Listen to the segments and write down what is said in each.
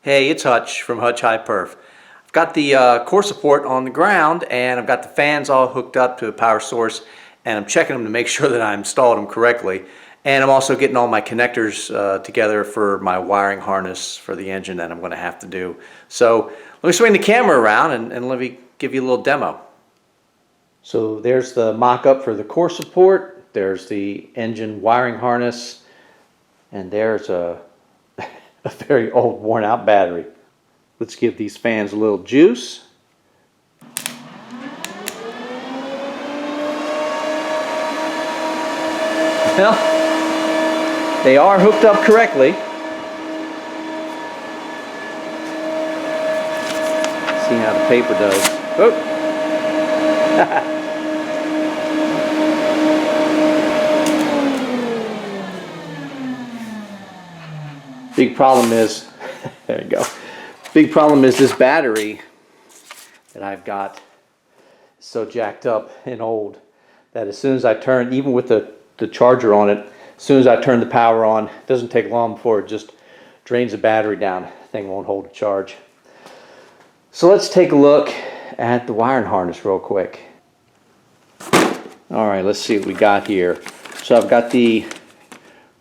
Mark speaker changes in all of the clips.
Speaker 1: Hey, it's Hutch from Hutch High Perf. I've got the core support on the ground and I've got the fans all hooked up to a power source, and I'm checking them to make sure that I installed them correctly. And I'm also getting all my connectors together for my wiring harness for the engine that I'm going to have to do. So let me swing the camera around and let me give you a little demo. So there's the mock-up for the core support, there's the engine wiring harness, and there's a very old, worn out battery. Let's give these fans a little juice. Well, they are hooked up correctly. See how the paper does. Oh. Big problem is, there you go. Big problem is this battery that I've got is so jacked up and old that as soon as I turn, even with the charger on it, as soon as I turn the power on, it doesn't take long before it just drains the battery down. The thing won't hold a charge. So let's take a look at the wiring harness real quick. All right, let's see what we got here. So I've got the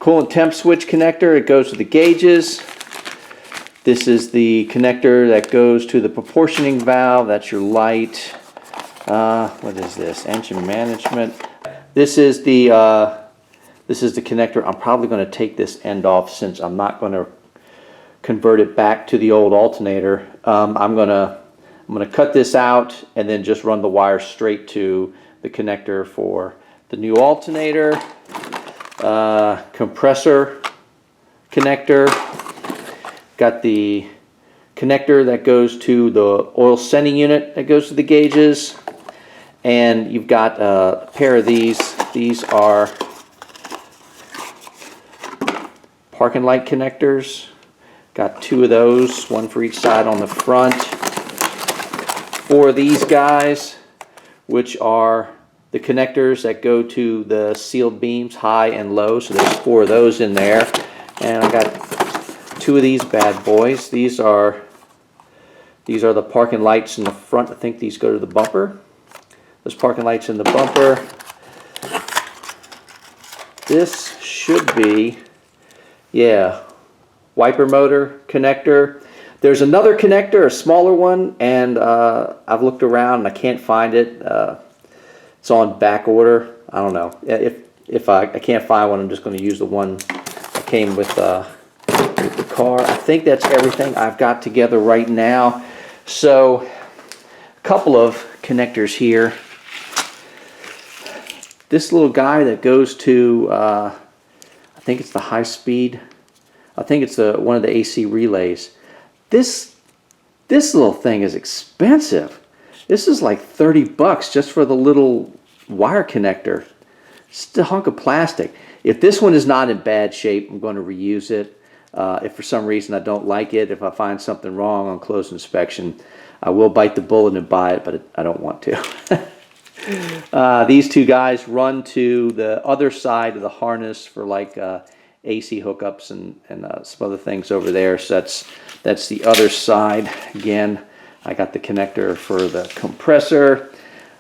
Speaker 1: coolant temp switch connector. It goes to the gauges. This is the connector that goes to the proportioning valve. That's your light. What is this? Engine management. This is the connector. I'm probably going to take this end off since I'm not going to convert it back to the old alternator. I'm going to cut this out and then just run the wire straight to the connector for the new alternator. Compressor connector. Got the connector that goes to the oil sending unit that goes to the gauges, and you've got a pair of these. These are parking light connectors. Got two of those, one for each side on the front. Four of these guys, which are the connectors that go to the sealed beams, high and low. So there's four of those in there. And I got two of these bad boys. These are the parking lights in the front. I think these go to the bumper. Those parking lights in the bumper. This should be, yeah, wiper motor connector. There's another connector, a smaller one, and I've looked around and I can't find it. It's on back order. I don't know. If I can't find one, I'm just going to use the one that came with the car. I think that's everything I've got together right now. So a couple of connectors here. This little guy that goes to, I think it's the high speed. I think it's one of the AC relays. This little thing is expensive. This is like 30 bucks just for the little wire connector. It's a hunk of plastic. If this one is not in bad shape, I'm going to reuse it. If for some reason I don't like it, if I find something wrong on close inspection, I will bite the bullet and buy it, but I don't want to. These two guys run to the other side of the harness for like AC hookups and some other things over there. So that's the other side. Again, I got the connector for the compressor,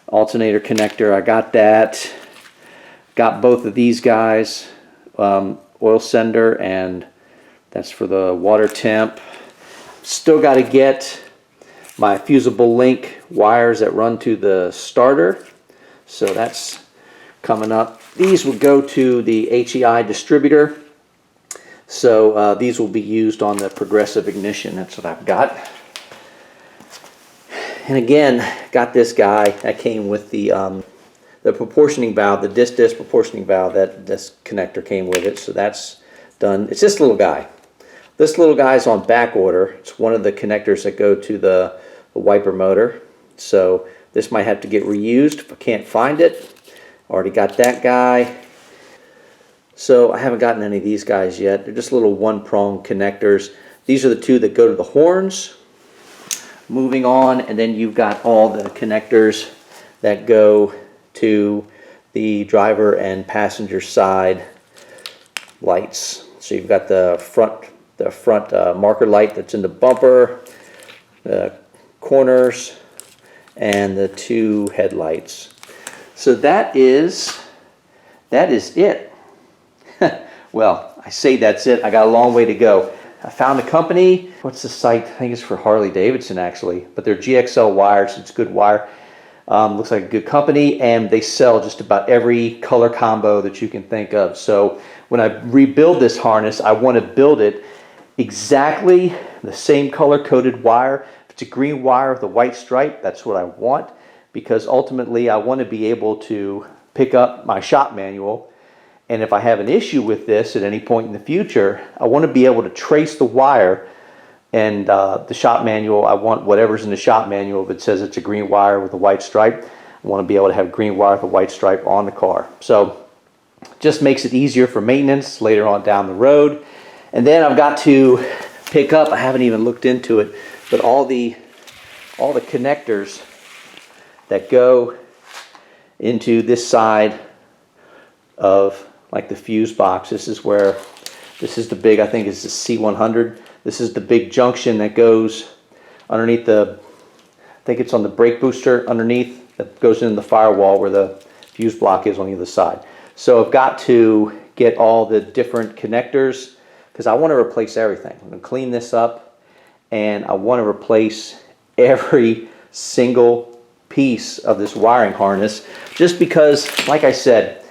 Speaker 1: alternator connector. I got that. Got both of these guys, oil sender, and that's for the water temp. Still got to get my fusible link wires that run to the starter. So that's coming up. These will go to the HEI distributor. So these will be used on the progressive ignition. That's what I've got. And again, got this guy that came with the proportioning valve, the disc proportioning valve. That this connector came with it, so that's done. It's this little guy. This little guy's on back order. It's one of the connectors that go to the wiper motor. So this might have to get reused if I can't find it. Already got that guy. So I haven't gotten any of these guys yet. They're just little one-prong connectors. These are the two that go to the horns. Moving on, and then you've got all the connectors that go to the driver and passenger side lights. So you've got the front the front marker light that's in the bumper, the corners, and the 2 headlights. So that is it. Well, I say that's it. I got a long way to go. I found a company. What's the site? I think it's for Harley Davidson actually, but they're GXL wires. It's good wire. Looks like a good company, and they sell just about every color combo that you can think of. So when I rebuild this harness, I want to build it exactly the same color coded wire. If it's a green wire with a white stripe, that's what I want, because ultimately I want to be able to pick up my shop manual, and if I have an issue with this at any point in the future, I want to be able to trace the wire. And the shop manual, I want whatever's in the shop manual. If it says it's a green wire with a white stripe, I want to be able to have green wire with a white stripe on the car. So just makes it easier for maintenance later on down the road. And then I've got to pick up, I haven't even looked into it, but all the connectors that go into this side of like the fuse box. This is the big, I think it's the C100. This is the big junction that goes underneath I think it's on the brake booster underneath, that goes into the firewall where the fuse block is on the other side. So I've got to get all the different connectors because I want to replace everything. I'm going to clean this up, and I want to replace every single piece of this wiring harness, just because, like I said,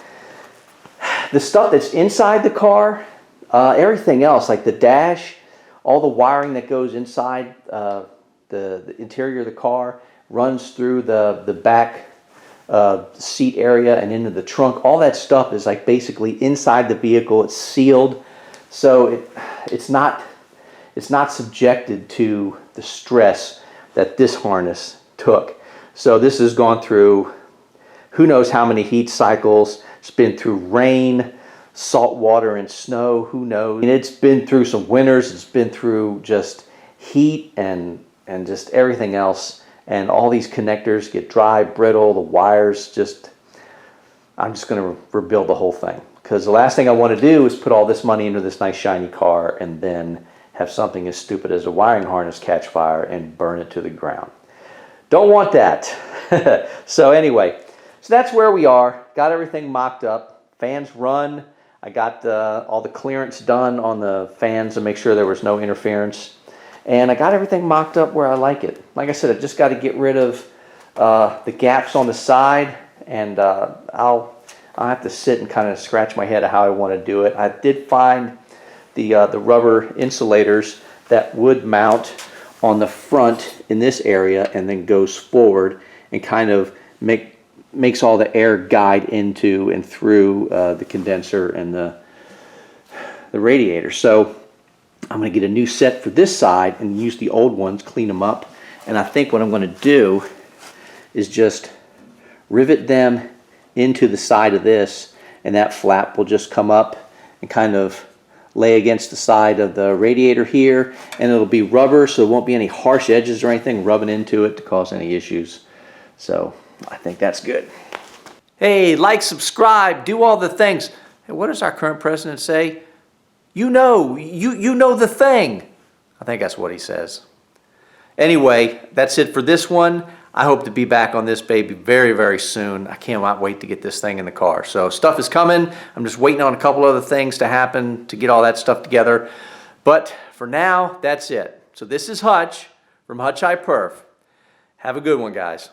Speaker 1: the stuff that's inside the car, everything else, like the dash, all the wiring that goes inside the interior of the car, runs through the back seat area and into the trunk. All that stuff is like basically inside the vehicle. It's sealed, so it's not subjected to the stress that this harness took. So this has gone through who knows how many heat cycles. It's been through rain, salt water, and snow. Who knows? And it's been through some winters. It's been through just heat and just everything else. And all these connectors get dry, brittle. The wires just, I'm just going to rebuild the whole thing. Because the last thing I want to do is put all this money into this nice shiny car and then have something as stupid as a wiring harness catch fire and burn it to the ground. Don't want that. So anyway, so that's where we are. Got everything mocked up. Fans run. I got all the clearance done on the fans to make sure there was no interference. And I got everything mocked up where I like it. Like I said, I just got to get rid of the gaps on the side, and I'll have to sit and kind of scratch my head at how I want to do it. I did find the rubber insulators that would mount on the front in this area and then goes forward and kind of makes all the air guide into and through the condenser and the radiator. So I'm going to get a new set for this side and use the old ones, clean them up. And I think what I'm going to do is just rivet them into the side of this, and that flap will just come up and kind of lay against the side of the radiator here, and it'll be rubber, so there won't be any harsh edges or anything rubbing into it to cause any issues. So I think that's good. Hey, like, subscribe, do all the things. Hey, what does our current president say? You know the thing. I think that's what he says. Anyway, that's it for this one. I hope to be back on this baby very, very soon. I cannot wait to get this thing in the car. So stuff is coming. I'm just waiting on a couple other things to happen to get all that stuff together. But for now, that's it. So this is Hutch from Hutch I Perf. Have a good one, guys.